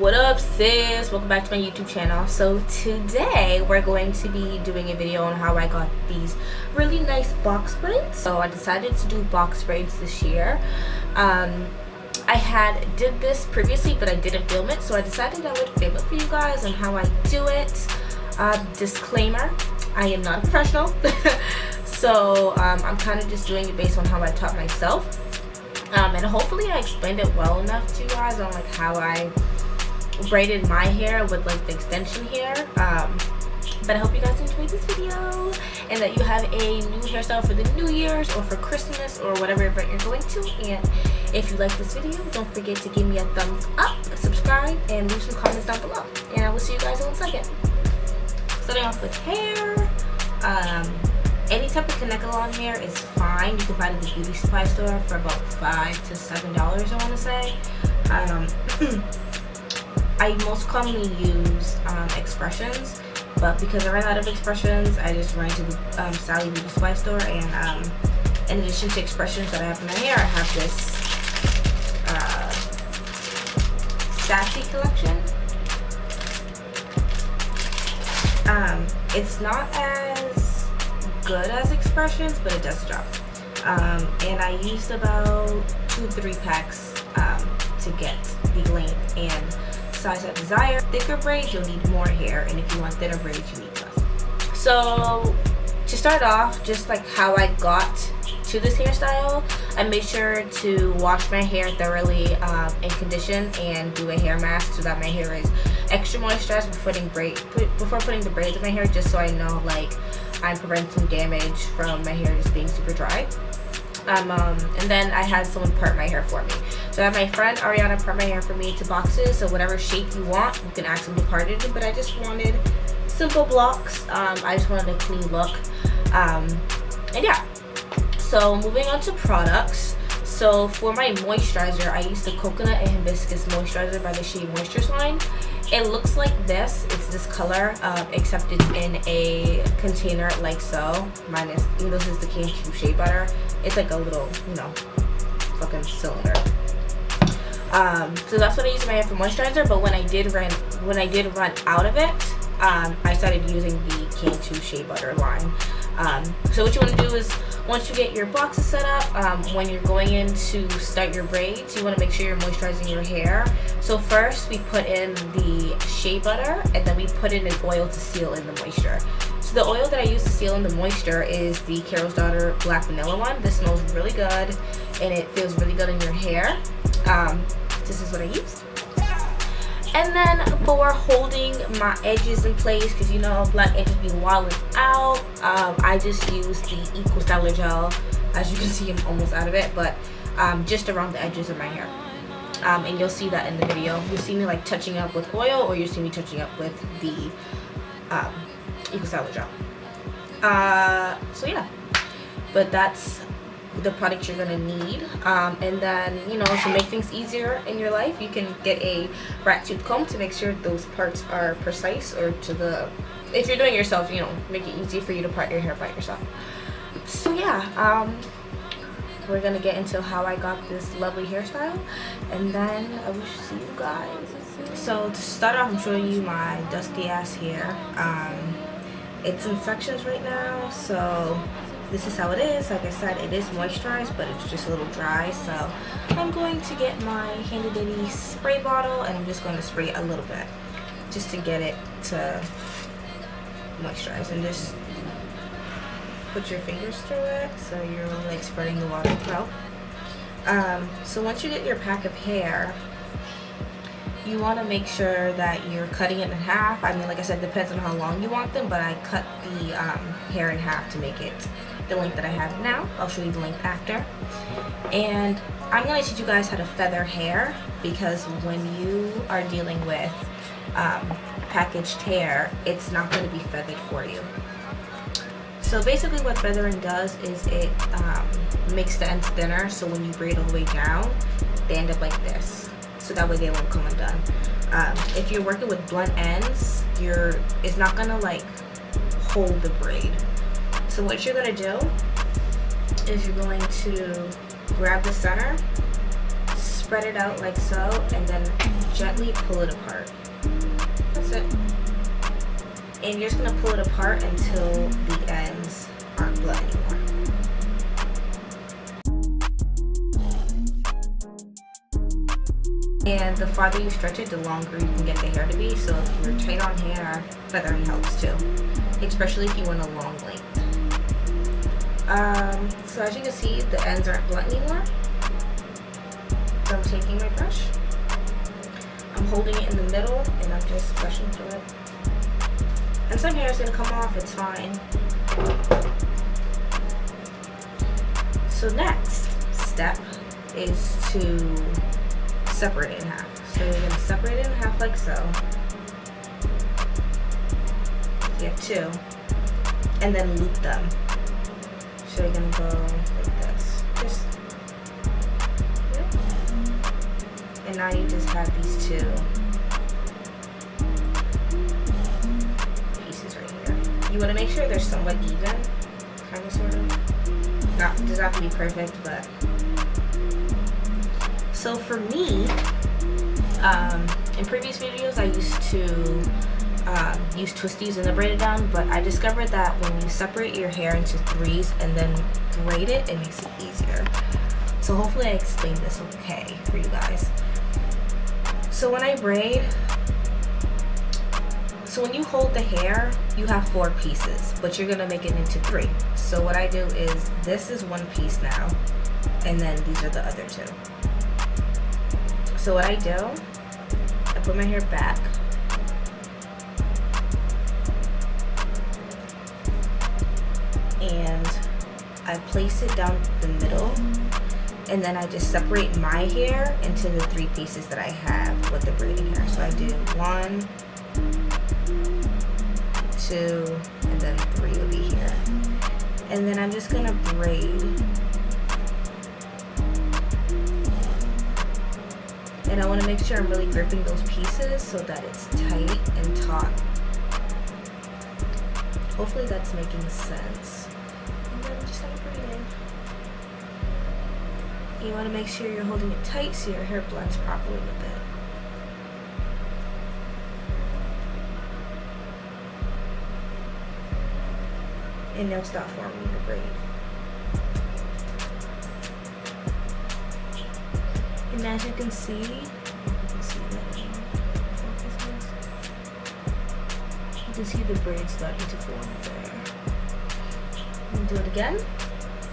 What up, sis? Welcome back to my YouTube channel. So today we're going to be doing a video on how I got these really nice box braids. So I decided to do box braids this year. I did this previously, but I didn't film it, so I decided I would film it for you guys on how I do it. Disclaimer, I am not a professional. So I'm kind of just doing it based on how I taught myself. And hopefully I explained it well enough to you guys on like how I braided my hair with like the extension hair. But I hope you guys enjoyed this video and that you have a new hairstyle for the New Year's or for Christmas or whatever event you're going to. And if you like this video, don't forget to give me a thumbs up, subscribe, and leave some comments down below. And I will see you guys in a second. Starting off with hair. Any type of Kanekalon hair is fine. You can find it at the beauty supply store for about $5 to $7, I want to say. I most commonly use expressions, but because I ran out of expressions, I just ran to the Sally Beauty Supply store. And in addition to expressions that I have in my hair, I have this Sassy collection. It's not as good as expressions, but it does the job. And I used about 2-3 packs to get the length and size I desire. Thicker braids, you'll need more hair, and if you want thinner braids, you need less. So to start off, just like how I got to this hairstyle, I made sure to wash my hair thoroughly and condition and do a hair mask so that my hair is extra moisturized before putting the braids in my hair, just so I know like I'm preventing damage from my hair just being super dry. And then I had someone part my hair for me. So I had my friend Ariana part my hair for me to boxes. So whatever shape you want, you can ask them to part it. But I just wanted simple blocks. I just wanted a clean look. And yeah. So moving on to products. So for my moisturizer, I used the Coconut and Hibiscus Moisturizer by the Shea Moistures line. It looks like this. It's this color, except it's in a container like so. Minus, even though this is the K2 Shea Butter, it's like a little, you know, fucking cylinder. So that's what I use in my hair for moisturizer. But when I did run out of it, I started using the K2 Shea Butter line. So what you want to do is, once you get your boxes set up, when you're going in to start your braids, you want to make sure you're moisturizing your hair. So first we put in the shea butter, and then we put in an oil to seal in the moisture. So the oil that I use to seal in the moisture is the Carol's Daughter Black Vanilla one. This smells really good and it feels really good in your hair. This is what I used. And then for holding my edges in place, because you know black edges be wilding out, I just use the Eco Styler gel. As you can see, I'm almost out of it, but just around the edges of my hair. And you'll see that in the video. You'll see me like touching up with oil, or you'll see me touching up with the Eco Styler gel. So yeah, but that's the product you're gonna need. And then, you know, to make things easier in your life, you can get a rat tooth comb to make sure those parts are precise, or to the, if you're doing it yourself, you know, make it easy for you to part your hair by yourself. So yeah, we're gonna get into how I got this lovely hairstyle, and then I will see you guys. So to start off, I'm showing you my dusty ass hair. It's in sections right now, so this is how it is. Like I said, it is moisturized, but it's just a little dry. So I'm going to get my handy dandy spray bottle, and I'm just going to spray a little bit just to get it to moisturize, and just put your fingers through it so you're like spreading the water throughout. So once you get your pack of hair, you want to make sure that you're cutting it in half. I mean, like I said, it depends on how long you want them, but I cut the hair in half to make it the length that I have now. I'll show you the length after. And I'm going to teach you guys how to feather hair, because when you are dealing with packaged hair, it's not going to be feathered for you. So basically what feathering does is it makes the ends thinner, so when you braid all the way down, they end up like this. So that way they won't come undone. If you're working with blunt ends, it's not gonna like hold the braid. So what you're gonna do is you're going to grab the center, spread it out like so, and then gently pull it apart. That's it. And you're just gonna pull it apart until the ends aren't blunt anymore. And the farther you stretch it, the longer you can get the hair to be. So if you're tight on hair, feathering helps too, especially if you want a long length. So as you can see, the ends aren't blunt anymore. So I'm taking my brush, I'm holding it in the middle, and I'm just brushing through it. And some hair is going to come off, it's fine. So next step is to separate it in half. So you're going to separate it in half like so. You have two. And then loop them. So you're going to go like this. Just, yeah. And now you just have these two pieces right here. You want to make sure they're somewhat even, kind of, sort of. Does not have to be perfect, but. So for me, in previous videos, I used to use twisties in the braided down, but I discovered that when you separate your hair into threes and then braid it, it makes it easier. So hopefully I explained this okay for you guys. So when I braid, so when you hold the hair, you have 4 pieces, but you're gonna make it into 3. So what I do is, this is one piece now, and then these are the other 2. So what I do, I put my hair back, and I place it down the middle, and then I just separate my hair into the 3 pieces that I have with the braiding hair. So I do 1, 2, and then 3 will be here. And then I'm just gonna braid. And I want to make sure I'm really gripping those pieces so that it's tight and taut. Hopefully that's making sense. And then just start braiding. You want to make sure you're holding it tight so your hair blends properly with it. And you'll stop forming the braid. And as you can see that you can see the braid starting to form there. And do it again.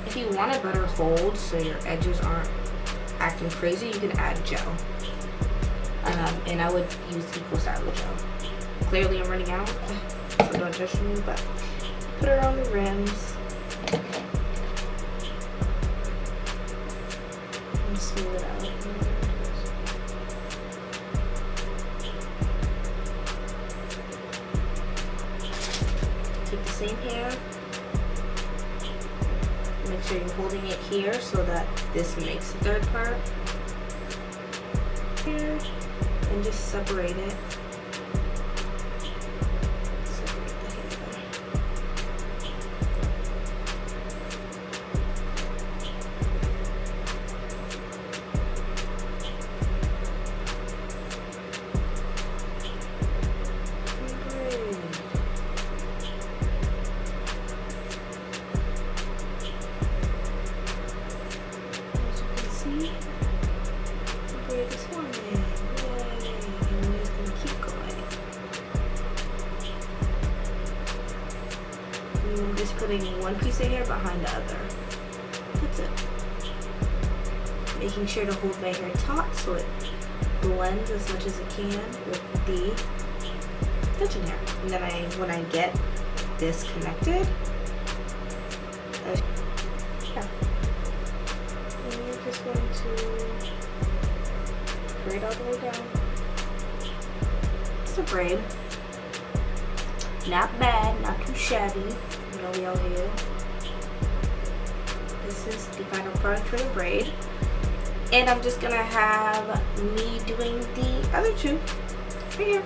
If you want a better hold so your edges aren't acting crazy, you can add gel. And I would use Eco Styler gel. Clearly I'm running out, so don't judge me, but put it on the rims. And smooth it out. Take the same hair. Make sure you're holding it here so that this makes the third part. Here. And just separate it. Just putting one piece of hair behind the other. That's it. Making sure to hold my hair taut so it blends as much as it can with the extension hair. And then when I get this connected, yeah. And you're just going to braid all the way down. It's a braid. Not bad, not too shabby. You know, we all here. This is the final product for the braid. And I'm just gonna have me doing the other 2 right here.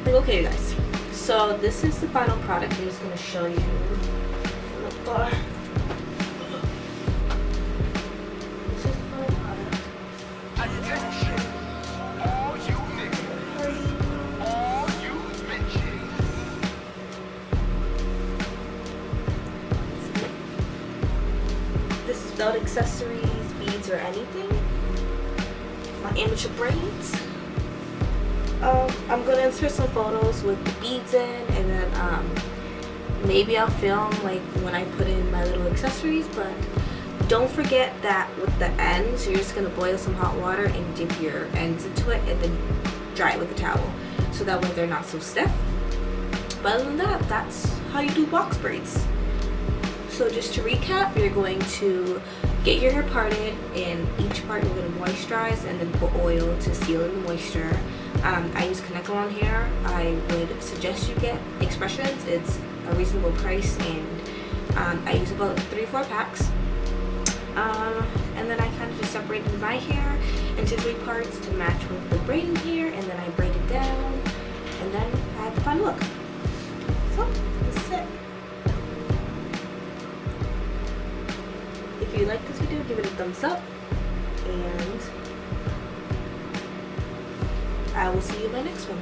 Okay, you guys, so this is the final product. I'm just going to show you from the bar. This is the final product. Attention, all you niggas, all you bitches. This is without accessories, beads, or anything. My amateur braids. I'm gonna insert some photos with the beads in, and then maybe I'll film like when I put in my little accessories. But don't forget that with the ends, you're just gonna boil some hot water and dip your ends into it, and then dry it with a towel, so that way they're not so stiff. But other than that, that's how you do box braids. So just to recap, you're going to get your hair parted, and each part you're going to moisturize and then put oil to seal in the moisture. I use Kanekalon hair. I would suggest you get Expressions. It's a reasonable price, and I use about 3 or 4 packs. And then I kind of just separated my hair into 3 parts to match with the braiding hair, and then I braid it down, and then I had the fun look. So this is it. If you like this video, give it a thumbs up, and I will see you in my next one.